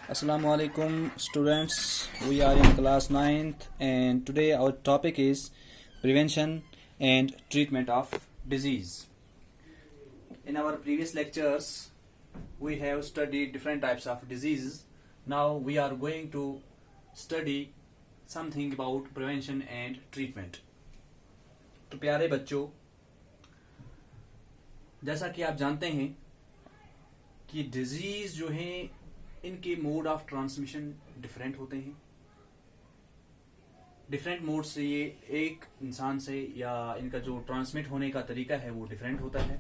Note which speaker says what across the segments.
Speaker 1: Assalamu alaikum students. We are in class 9th and today our topic is prevention and treatment of disease. In our previous lectures we have studied different types of diseases. Now we are going to study something about prevention and treatment. तो प्यारे बच्चों, जैसा कि आप जानते हैं कि disease जो है इनके मोड ऑफ ट्रांसमिशन डिफरेंट होते हैं. डिफरेंट मोड से ये एक इंसान से या इनका जो ट्रांसमिट होने का तरीका है वो डिफरेंट होता है.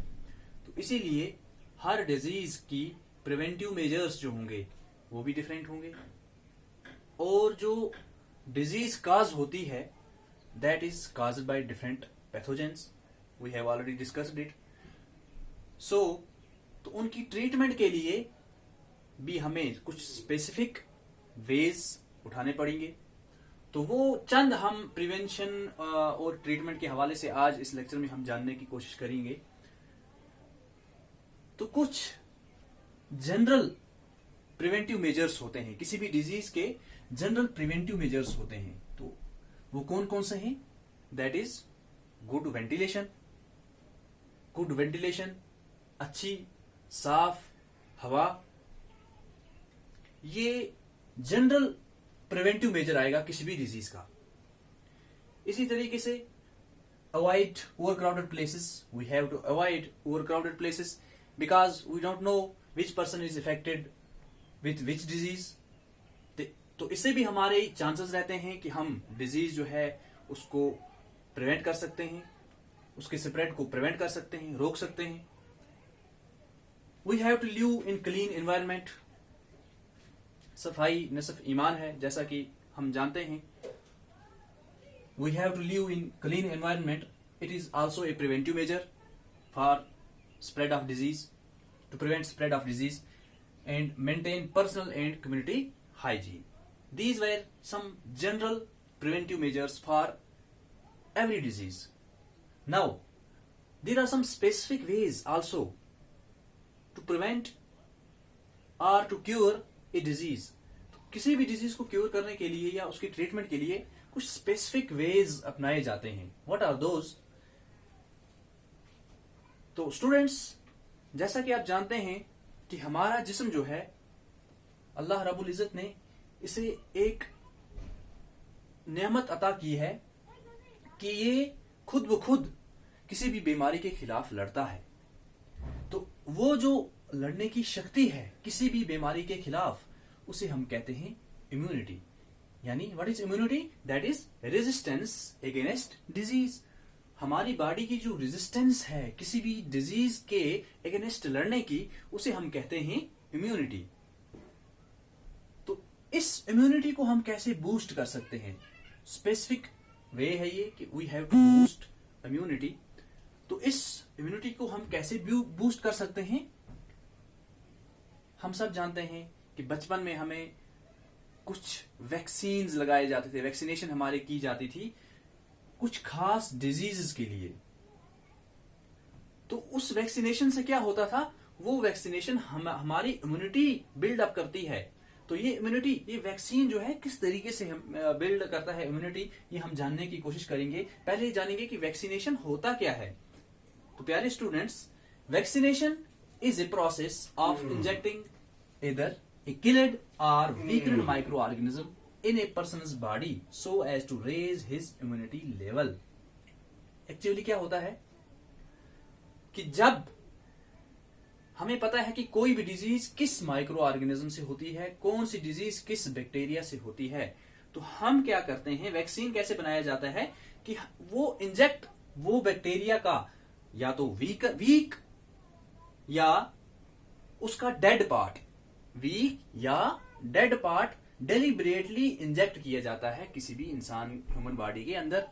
Speaker 1: तो इसीलिए हर डिजीज की प्रिवेंटिव मेजर्स जो होंगे वो भी डिफरेंट होंगे और जो डिजीज काज होती है that is caused by different pathogens. We have already discussed it. So तो उनकी ट्रीटमेंट के लिए भी हमें कुछ स्पेसिफिक वेज उठाने पड़ेंगे. तो वो चंद हम प्रिवेंशन और ट्रीटमेंट के हवाले से आज इस लेक्चर में हम जानने की कोशिश करेंगे. तो कुछ जनरल प्रिवेंटिव मेजर्स होते हैं, किसी भी डिजीज के जनरल प्रिवेंटिव मेजर्स होते हैं. तो वो कौन कौन से हैं? That is good ventilation. Good ventilation, अच्छी साफ हवा, ये जनरल प्रिवेंटिव मेजर आएगा किसी भी डिजीज का. इसी तरीके से avoid overcrowded places. We have to avoid overcrowded places because we don't know which person is affected with which disease. तो इससे भी हमारे चांसेस रहते हैं कि हम डिजीज जो है उसको प्रिवेंट कर सकते हैं, उसके स्प्रेड को प्रिवेंट कर सकते हैं, रोक सकते हैं. We have to live in clean environment. सफाई नसफ ईमान है, जैसा कि हम जानते हैं. We have to live in clean environment. It is also a preventive measure for spread of disease, to prevent spread of disease and maintain personal and community hygiene. These were some general preventive measures for every disease. Now, there are some specific ways also to prevent or to cure a disease. किसी भी disease को cure करने के लिए या उसकी treatment के लिए कुछ स्पेसिफिक वेज अपनाए जाते हैं. What are those? तो स्टूडेंट्स, जैसा कि आप जानते हैं कि हमारा जिस्म जो है अल्लाह रब्बुल इज्जत ने इसे एक नेमत अता की है कि ये खुद ब खुद किसी भी बीमारी के खिलाफ लड़ता है. तो वो जो लड़ने की शक्ति है किसी भी बीमारी के खिलाफ उसे हम कहते हैं इम्यूनिटी. यानी what is immunity? That is resistance against disease. हमारी बॉडी की जो रेजिस्टेंस है किसी भी डिजीज के अगेंस्ट लड़ने की, उसे हम कहते हैं इम्यूनिटी. तो इस इम्यूनिटी को हम कैसे बूस्ट कर सकते हैं? स्पेसिफिक वे है ये कि we have to boost immunity. तो इस इम्यूनिटी को हम कैसे बूस्ट कर सकते हैं? हम सब जानते हैं कि बचपन में हमें कुछ वैक्सीन्स लगाए जाते थे, वैक्सीनेशन हमारी की जाती थी कुछ खास डिजीजेस के लिए. तो उस वैक्सीनेशन से क्या होता था? वो वैक्सीनेशन हमारी इम्यूनिटी बिल्ड अप करती है. तो ये इम्यूनिटी, ये वैक्सीन जो है किस तरीके से बिल्ड करता है इम्यूनिटी, ये हम जानने की कोशिश करेंगे. पहले जानेंगे कि वैक्सीनेशन होता क्या है. तो प्यारे students, vaccination is a process of injecting either a killed or weakened microorganism in a person's body so as to raise his immunity level. Actually क्या होता है कि जब हमें पता है कि कोई भी डिजीज किस माइक्रो ऑर्गेनिज्म से होती है, कौन सी डिजीज किस बैक्टीरिया से होती है, तो हम क्या करते हैं, वैक्सीन कैसे बनाया जाता है कि वो इंजेक्ट वो बैक्टीरिया का या तो वीक या उसका डेड पार्ट, वीक या डेड पार्ट डेलिबरेटली इंजेक्ट किया जाता है किसी भी इंसान ह्यूमन बॉडी के अंदर.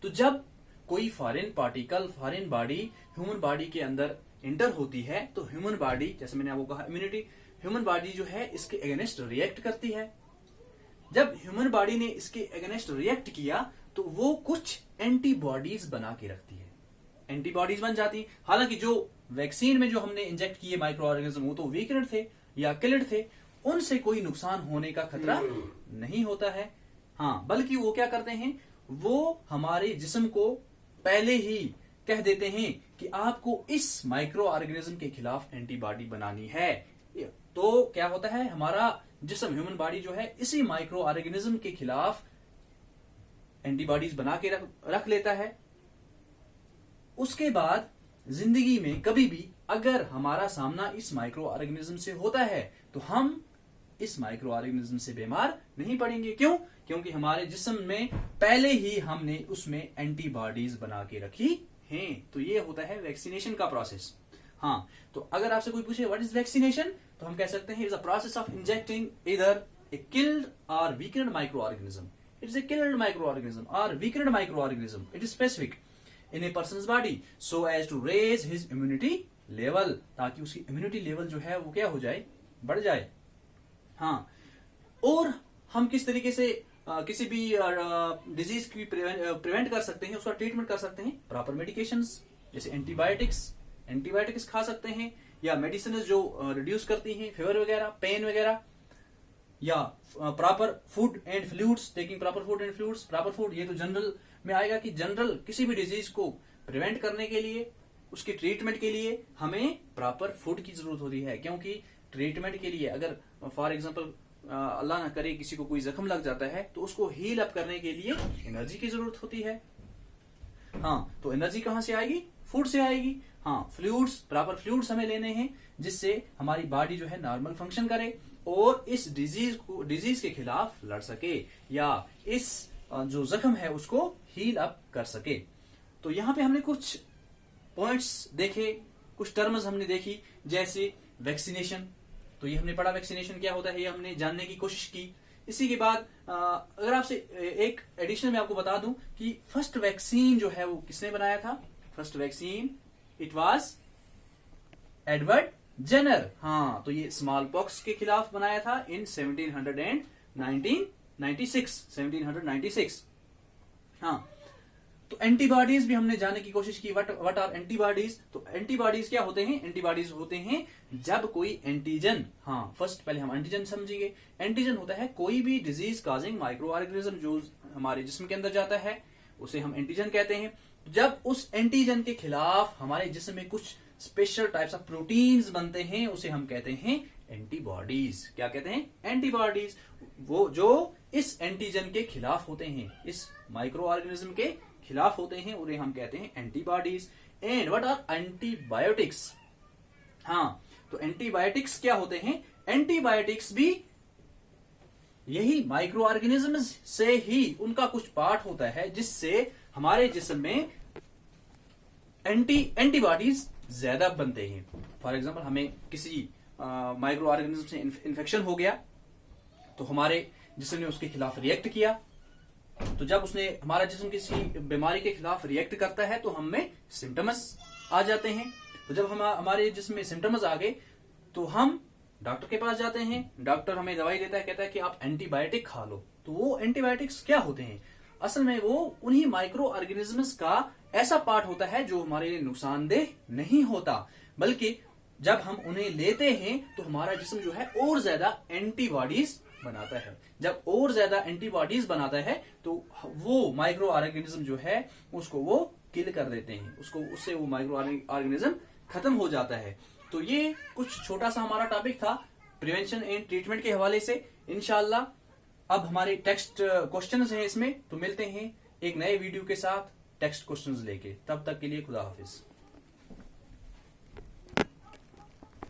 Speaker 1: तो जब कोई foreign particle, foreign body human body के अंदर इंटर होती है तो ह्यूमन बॉडी, जैसे मैंने आपको कहा इम्यूनिटी, ह्यूमन बॉडी जो है इसके अगेंस्ट रिएक्ट करती है. जब ह्यूमन बॉडी ने इसके अगेंस्ट रिएक्ट किया तो वो कुछ एंटीबॉडीज बना के रखती है, एंटीबॉडीज बन जाती. हालांकि जो वैक्सीन में जो हमने इंजेक्ट किए माइक्रो ऑर्गेनिज्म वो तो वीकेंड थे या किल्ड थे, उनसे कोई नुकसान होने का खतरा नहीं होता है। हाँ, बल्कि वो क्या करते हैं, वो हमारे जिस्म को पहले ही कह देते हैं कि आपको इस माइक्रो ऑर्गेनिज्म के खिलाफ एंटीबॉडी बनानी है। तो क्या होता है, हमारा जिस्म, ह्यूमन बॉडी जो है, इसी माइक्रो ऑर्गेनिज्म के खिलाफ एंटीबॉडीज बना के रख लेता है। उसके बाद जिंदगी में कभी भी अगर हमारा सामना इस माइक्रो ऑर्गेनिज्म से होता है तो हम इस माइक्रो ऑर्गेनिज्म से बीमार नहीं पड़ेंगे। क्यों? क्योंकि हमारे जिस्म में पहले ही हमने उसमें एंटीबॉडीज बना के रखी हैं। तो ये होता है वैक्सीनेशन का प्रोसेस। हाँ, तो अगर आपसे कोई पूछे व्हाट इज वैक्सीनेशन, तो हम कह सकते हैं it is a process of injecting either a killed और weakened microorganism. It is a killed microorganism or weakened microorganism. It is specific in a person's body so as to raise his immunity level, ताकि उसकी immunity level जो है वो क्या हो जाए, बढ़ जाए। हाँ, और हम किस तरीके से किसी भी डिजीज की प्रिवेंट कर सकते हैं, उसका ट्रीटमेंट कर सकते हैं। प्रॉपर मेडिकेशंस जैसे एंटीबायोटिक्स खा सकते हैं, या मेडिसिन जो रिड्यूस करती हैं फीवर वगैरह, पेन वगैरह, या proper food and fluids, taking proper food and fluids. Proper food ये तो जनरल में आएगा कि जनरल किसी भी डिजीज को प्रिवेंट करने के लिए, उसके ट्रीटमेंट के लिए हमें प्रॉपर फूड की जरूरत होती है। क्योंकि ट्रीटमेंट के लिए अगर फॉर एग्जांपल अल्लाह ना करे किसी को कोई जख्म लग जाता है तो उसको हील अप करने के लिए एनर्जी की जरूरत होती है। हाँ, तो एनर्जी कहां से आएगी? फूड से आएगी। हाँ, फ्लूइड्स, प्रॉपर फ्लूइड्स हमें लेने हैं जिससे हमारी बॉडी जो है नॉर्मल फंक्शन करे और इस डिजीज के खिलाफ लड़ सके, या इस जो जख्म है उसको हील अप कर सके। तो यहाँ पे हमने कुछ पॉइंट्स देखे, कुछ टर्म्स हमने देखी, जैसे वैक्सीनेशन। तो ये हमने पढ़ा वैक्सीनेशन क्या होता है, ये हमने जानने की कोशिश की। इसी के बाद अगर आपसे एक एडिशनल में आपको बता दूं कि फर्स्ट वैक्सीन जो है वो किसने बनाया था? First vaccine it was Edward Jenner. हाँ, तो ये स्मॉल पॉक्स के खिलाफ बनाया था इन 1796। हाँ, तो एंटीबॉडीज भी हमने जानने की कोशिश की। What are antibodies? तो एंटीबॉडीज क्या होते हैं? एंटीबॉडीज होते हैं जब कोई एंटीजन, हाँ फर्स्ट पहले हम एंटीजन समझिए। एंटीजन होता है कोई भी डिजीज काजिंग माइक्रो ऑर्गेनिज्म जो हमारे जिस्म के अंदर जाता है, उसे हम एंटीजन कहते हैं। जब उस एंटीजन के खिलाफ हमारे जिस्म में कुछ स्पेशल टाइप्स ऑफ प्रोटीन्स बनते हैं, उसे हम कहते हैं एंटीबॉडीज। क्या कहते हैं? एंटीबॉडीज। वो जो इस एंटीजन के खिलाफ होते हैं, इस माइक्रो ऑर्गेनिज्म के खिलाफ होते हैं, उन्हें हम कहते हैं antibodies. And what are antibiotics? हाँ, तो एंटीबायोटिक्स क्या होते हैं? एंटीबायोटिक्स भी यही माइक्रो ऑर्गेनिज्म से ही उनका कुछ पार्ट होता है जिससे हमारे जिस्म में एंटीबॉडीज ज्यादा बनते हैं। फॉर एग्जाम्पल, हमें किसी माइक्रो ऑर्गेनिज्म से इन्फेक्शन हो गया तो हमारे जिस्म ने उसके खिलाफ रिएक्ट किया। तो जब उसने हमारा जिस्म किसी बीमारी के खिलाफ रिएक्ट करता है तो हमें सिम्टम्स आ जाते हैं। तो जब हमारे जिस्म में सिम्टम्स आ गए तो हम डॉक्टर के पास जाते हैं। डॉक्टर हमें दवाई देता है, कहता है कि आप एंटीबायोटिक खा लो। तो वो एंटीबायोटिक्स क्या होते हैं? असल में वो उन्हीं माइक्रो ऑर्गेनिजम्स का ऐसा पार्ट होता है जो हमारे लिए नुकसानदेह नहीं होता, बल्कि जब हम उन्हें लेते हैं तो हमारा जिस्म जो है और ज्यादा एंटीबॉडीज बनाता है। जब और ज्यादा एंटीबॉडीज बनाता है तो वो माइक्रो ऑर्गेनिज्म जो है उसको वो किल कर देते हैं, उससे वो माइक्रो ऑर्गेनिज्म खत्म हो जाता है। तो ये कुछ छोटा सा हमारा टॉपिक था प्रिवेंशन एंड ट्रीटमेंट के हवाले से। इंशाल्लाह अब हमारे टेक्स्ट क्वेश्चंस हैं इसमें, तो मिलते हैं एक नए वीडियो के साथ टेक्स्ट क्वेश्चंस लेके। तब तक के लिए खुदा हाफिज।